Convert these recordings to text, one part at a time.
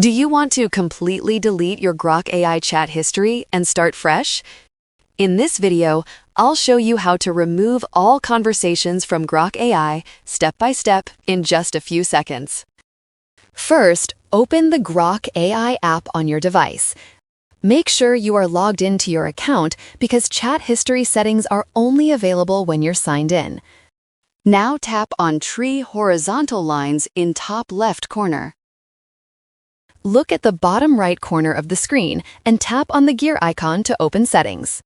Do you want to completely delete your Grok AI chat history and start fresh? In this video, I'll show you how to remove all conversations from Grok AI step by step in just a few seconds. First, open the Grok AI app on your device. Make sure you are logged into your account because chat history settings are only available when you're signed in. Now tap on three horizontal lines in top left corner. Look at the bottom right corner of the screen and tap on the gear icon to open settings.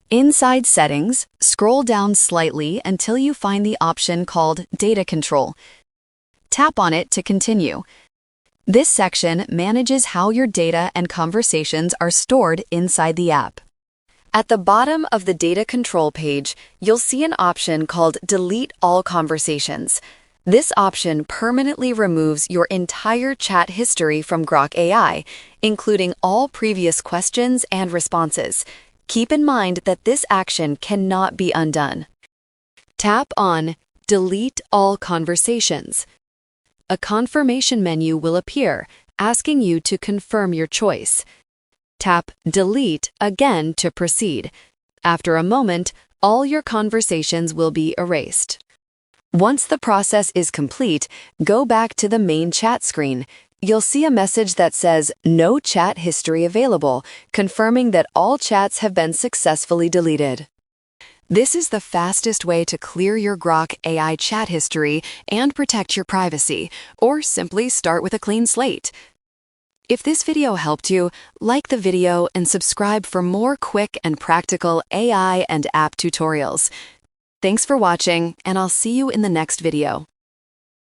Inside Settings, scroll down slightly until you find the option called Data Control. Tap on it to continue. This section manages how your data and conversations are stored inside the app. At the bottom of the Data Control page, you'll see an option called Delete All Conversations. This option permanently removes your entire chat history from Grok AI, including all previous questions and responses. Keep in mind that this action cannot be undone. Tap on Delete All Conversations. A confirmation menu will appear, asking you to confirm your choice. Tap Delete again to proceed. After a moment, all your conversations will be erased. Once the process is complete, go back to the main chat screen. You'll see a message that says No Chat History Available, confirming that all chats have been successfully deleted. This is the fastest way to clear your Grok AI chat history and protect your privacy, or simply start with a clean slate. If this video helped you, like the video and subscribe for more quick and practical AI and app tutorials. Thanks for watching, and I'll see you in the next video.